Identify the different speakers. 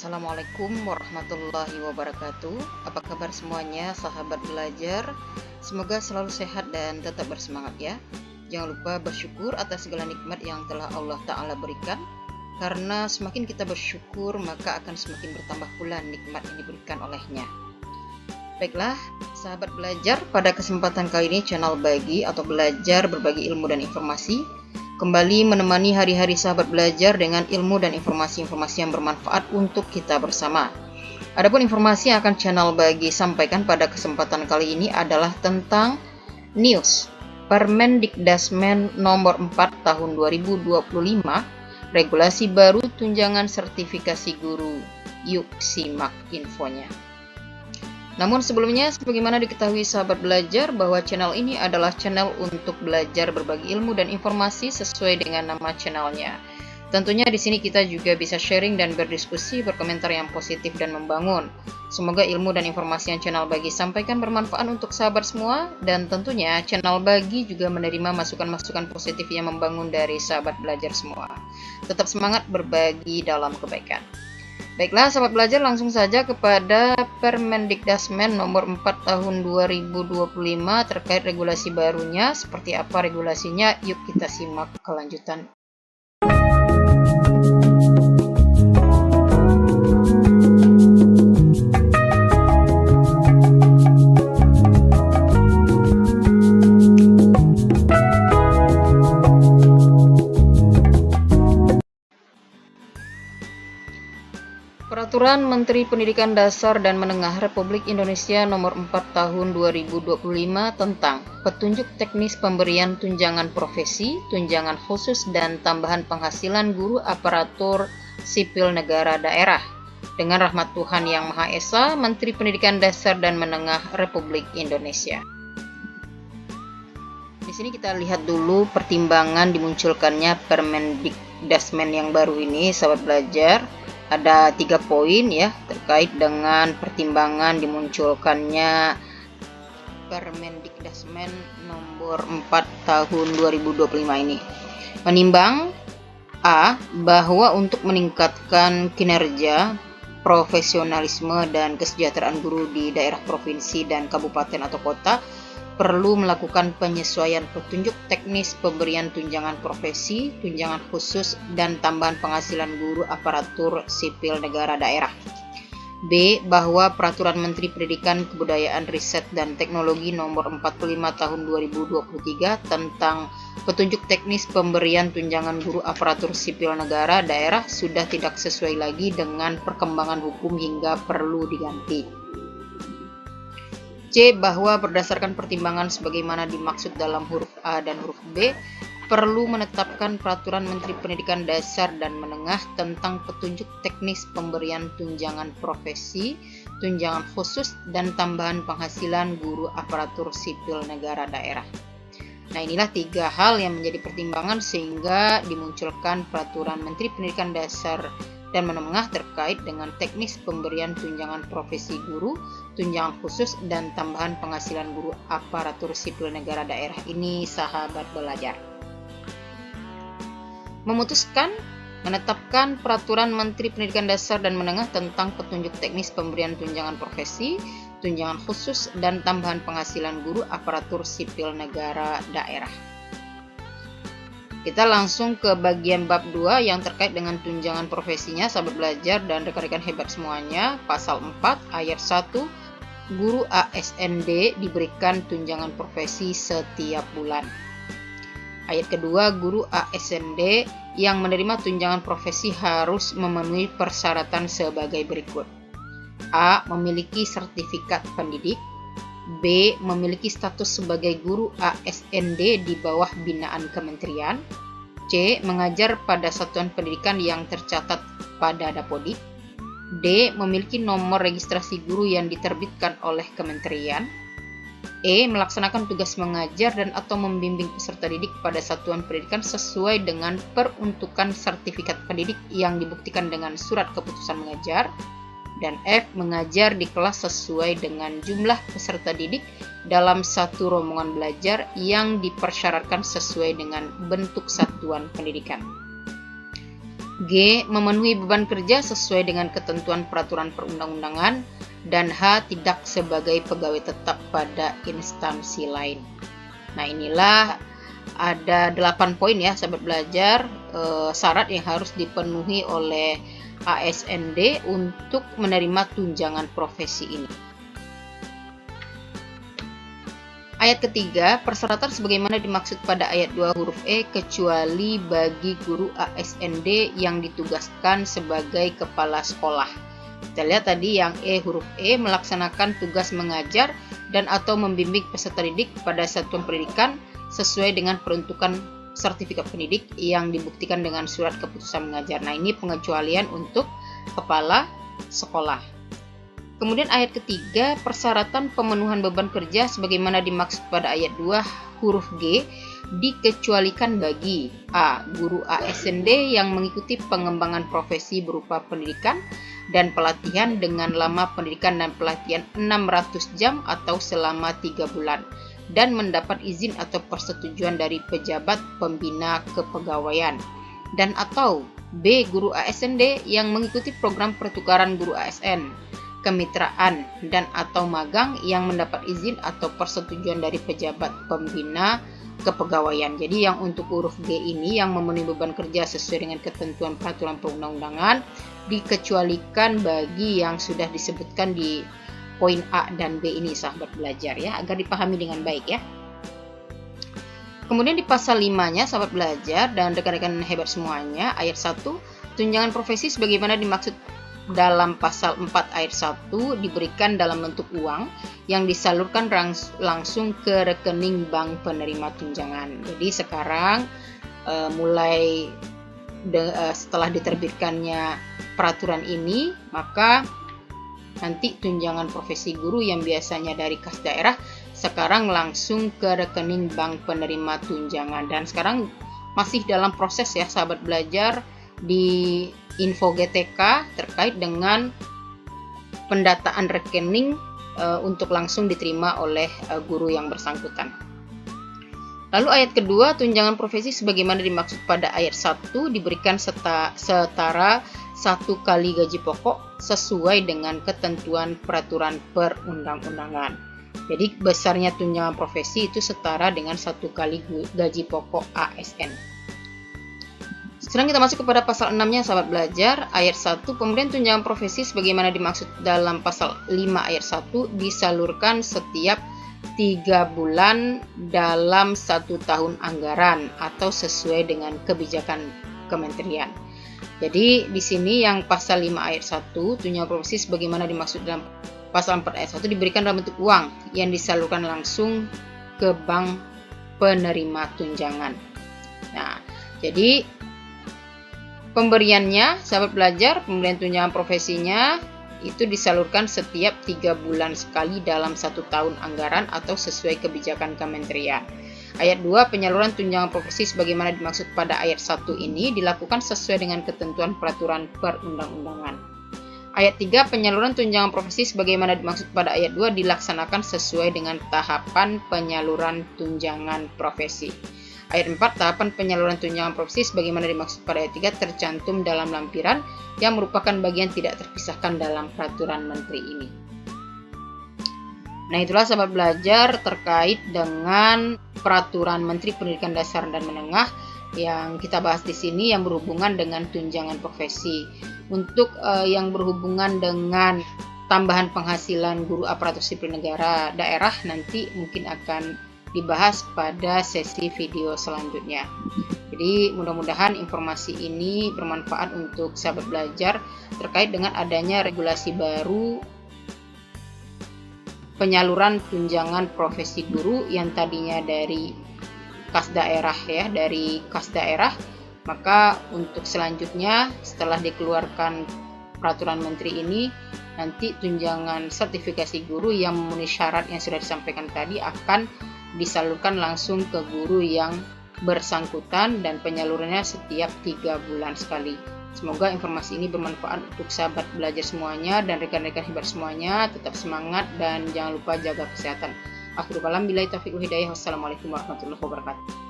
Speaker 1: Assalamualaikum warahmatullahi wabarakatuh. Apa kabar semuanya, sahabat belajar? Semoga selalu sehat dan tetap bersemangat ya. Jangan lupa bersyukur atas segala nikmat yang telah Allah Ta'ala berikan, karena semakin kita bersyukur maka akan semakin bertambah pula nikmat yang diberikan olehnya. Baiklah, sahabat belajar, pada kesempatan kali ini channel Bagi atau Belajar Berbagi Ilmu dan Informasi kembali menemani hari-hari sahabat belajar dengan ilmu dan informasi-informasi yang bermanfaat untuk kita bersama. Adapun informasi yang akan channel Bagi sampaikan pada kesempatan kali ini adalah tentang news Permendikdasmen nomor 4 tahun 2025, regulasi baru tunjangan sertifikasi guru. Yuk simak infonya. Namun sebelumnya, sebagaimana diketahui sahabat belajar bahwa channel ini adalah channel untuk belajar berbagi ilmu dan informasi sesuai dengan nama channelnya. Tentunya di sini kita juga bisa sharing dan berdiskusi, berkomentar yang positif dan membangun. Semoga ilmu dan informasi yang channel Bagi sampaikan bermanfaat untuk sahabat semua, dan tentunya channel Bagi juga menerima masukan-masukan positif yang membangun dari sahabat belajar semua. Tetap semangat berbagi dalam kebaikan. Baiklah sahabat belajar, langsung saja kepada Permendikdasmen nomor 4 tahun 2025 terkait regulasi barunya. Seperti apa regulasinya? Yuk kita simak kelanjutan. Peraturan Menteri Pendidikan Dasar dan Menengah Republik Indonesia Nomor 4 Tahun 2025 tentang petunjuk teknis pemberian tunjangan profesi, tunjangan khusus dan tambahan penghasilan guru aparatur sipil negara daerah. Dengan rahmat Tuhan Yang Maha Esa, Menteri Pendidikan Dasar dan Menengah Republik Indonesia. Di sini kita lihat dulu pertimbangan dimunculkannya Permendikdasmen yang baru ini, sahabat belajar. Ada 3 poin ya terkait dengan pertimbangan dimunculkannya Permendikdasmen nomor 4 tahun 2025 ini. Menimbang A. Bahwa untuk meningkatkan kinerja, profesionalisme dan kesejahteraan guru di daerah provinsi dan kabupaten atau kota, perlu melakukan penyesuaian petunjuk teknis pemberian tunjangan profesi, tunjangan khusus, dan tambahan penghasilan guru aparatur sipil negara daerah. B. Bahwa Peraturan Menteri Pendidikan, Kebudayaan, Riset, dan Teknologi Nomor 45 Tahun 2023 tentang petunjuk teknis pemberian tunjangan guru aparatur sipil negara daerah sudah tidak sesuai lagi dengan perkembangan hukum hingga perlu diganti. C. Bahwa berdasarkan pertimbangan sebagaimana dimaksud dalam huruf A dan huruf B, perlu menetapkan Peraturan Menteri Pendidikan Dasar dan Menengah tentang petunjuk teknis pemberian tunjangan profesi, tunjangan khusus, dan tambahan penghasilan guru aparatur sipil negara daerah. Nah, inilah 3 hal yang menjadi pertimbangan sehingga dimunculkan Peraturan Menteri Pendidikan Dasar dan Menengah terkait dengan teknis pemberian tunjangan profesi guru, tunjangan khusus, dan tambahan penghasilan guru aparatur sipil negara daerah ini, sahabat belajar. Memutuskan menetapkan Peraturan Menteri Pendidikan Dasar dan Menengah tentang petunjuk teknis pemberian tunjangan profesi, tunjangan khusus, dan tambahan penghasilan guru aparatur sipil negara daerah. Kita langsung ke bagian bab 2 yang terkait dengan tunjangan profesinya, sahabat belajar dan rekan-rekan hebat semuanya. Pasal 4 ayat 1, guru ASND diberikan tunjangan profesi setiap bulan. Ayat kedua, guru ASND yang menerima tunjangan profesi harus memenuhi persyaratan sebagai berikut. A. Memiliki sertifikat pendidik. B. Memiliki status sebagai guru ASND di bawah binaan kementerian. C. Mengajar pada satuan pendidikan yang tercatat pada Dapodik. D. Memiliki nomor registrasi guru yang diterbitkan oleh kementerian. E. Melaksanakan tugas mengajar dan atau membimbing peserta didik pada satuan pendidikan sesuai dengan peruntukan sertifikat pendidik yang dibuktikan dengan surat keputusan mengajar. Dan F. Mengajar di kelas sesuai dengan jumlah peserta didik dalam satu rombongan belajar yang dipersyaratkan sesuai dengan bentuk satuan pendidikan. G. Memenuhi beban kerja sesuai dengan ketentuan peraturan perundang-undangan. Dan H. Tidak sebagai pegawai tetap pada instansi lain. Nah, inilah ada 8 poin ya sahabat belajar, syarat yang harus dipenuhi oleh ASND untuk menerima tunjangan profesi ini. Ayat ketiga, persyaratan sebagaimana dimaksud pada ayat 2 huruf E kecuali bagi guru ASND yang ditugaskan sebagai kepala sekolah. Kita lihat tadi yang huruf E melaksanakan tugas mengajar dan atau membimbing peserta didik pada satuan pendidikan sesuai dengan peruntukan sertifikat pendidik yang dibuktikan dengan surat keputusan mengajar. Nah, ini pengecualian untuk kepala sekolah. Kemudian ayat ketiga, persyaratan pemenuhan beban kerja sebagaimana dimaksud pada ayat 2 huruf G dikecualikan bagi A. Guru ASND yang mengikuti pengembangan profesi berupa pendidikan dan pelatihan dengan lama pendidikan dan pelatihan 600 jam atau selama 3 bulan dan mendapat izin atau persetujuan dari pejabat pembina kepegawaian, dan atau B. Guru ASND yang mengikuti program pertukaran guru ASN, kemitraan, dan atau magang yang mendapat izin atau persetujuan dari pejabat pembina kepegawaian. Jadi yang untuk huruf G ini yang memenuhi beban kerja sesuai dengan ketentuan peraturan perundang-undangan dikecualikan bagi yang sudah disebutkan di poin A dan B ini sahabat belajar ya, agar dipahami dengan baik ya. Kemudian di pasal 5-nya sahabat belajar dan rekan-rekan hebat semuanya, ayat 1, tunjangan profesi sebagaimana dimaksud dalam pasal 4 ayat 1 diberikan dalam bentuk uang yang disalurkan langsung ke rekening bank penerima tunjangan. Jadi sekarang mulai setelah diterbitkannya peraturan ini, maka nanti tunjangan profesi guru yang biasanya dari kas daerah sekarang langsung ke rekening bank penerima tunjangan. Dan sekarang masih dalam proses ya sahabat belajar di Info GTK terkait dengan pendataan rekening untuk langsung diterima oleh guru yang bersangkutan. Lalu ayat kedua, tunjangan profesi sebagaimana dimaksud pada ayat 1 diberikan setara 1 kali gaji pokok sesuai dengan ketentuan peraturan perundang-undangan. Jadi besarnya tunjangan profesi itu setara dengan 1 kali gaji pokok ASN. Sekarang kita masuk kepada pasal 6-nya sahabat belajar, ayat 1, pemberian tunjangan profesi sebagaimana dimaksud dalam pasal 5 ayat 1 disalurkan setiap 3 bulan dalam 1 tahun anggaran atau sesuai dengan kebijakan kementerian. Jadi di sini yang pasal 5 ayat 1 tunjangan profesi sebagaimana dimaksud dalam pasal 4 ayat 1 diberikan dalam bentuk uang yang disalurkan langsung ke bank penerima tunjangan. Nah, jadi pemberiannya, sahabat belajar, pemberian tunjangan profesinya itu disalurkan setiap 3 bulan sekali dalam 1 tahun anggaran atau sesuai kebijakan kementerian. Ayat 2, penyaluran tunjangan profesi sebagaimana dimaksud pada ayat 1 ini dilakukan sesuai dengan ketentuan peraturan perundang-undangan. Ayat 3, penyaluran tunjangan profesi sebagaimana dimaksud pada ayat 2 dilaksanakan sesuai dengan tahapan penyaluran tunjangan profesi. Ayat 4, tahapan penyaluran tunjangan profesi sebagaimana dimaksud pada ayat 3 tercantum dalam lampiran yang merupakan bagian tidak terpisahkan dalam peraturan menteri ini. Nah, itulah sahabat belajar terkait dengan peraturan Menteri Pendidikan Dasar dan Menengah yang kita bahas di sini yang berhubungan dengan tunjangan profesi. Untuk yang berhubungan dengan tambahan penghasilan guru aparatur sipil negara daerah nanti mungkin akan dibahas pada sesi video selanjutnya. Jadi mudah-mudahan informasi ini bermanfaat untuk sahabat belajar terkait dengan adanya regulasi baru penyaluran tunjangan profesi guru yang tadinya dari kas daerah ya, dari kas daerah, maka untuk selanjutnya setelah dikeluarkan peraturan menteri ini nanti tunjangan sertifikasi guru yang memenuhi syarat yang sudah disampaikan tadi akan disalurkan langsung ke guru yang bersangkutan dan penyalurannya setiap 3 bulan sekali. Semoga informasi ini bermanfaat untuk sahabat belajar semuanya dan rekan-rekan hebat semuanya. Tetap semangat dan jangan lupa jaga kesehatan. Akhirul kalam, billahi taufiq wal hidayah. Wassalamualaikum warahmatullahi wabarakatuh.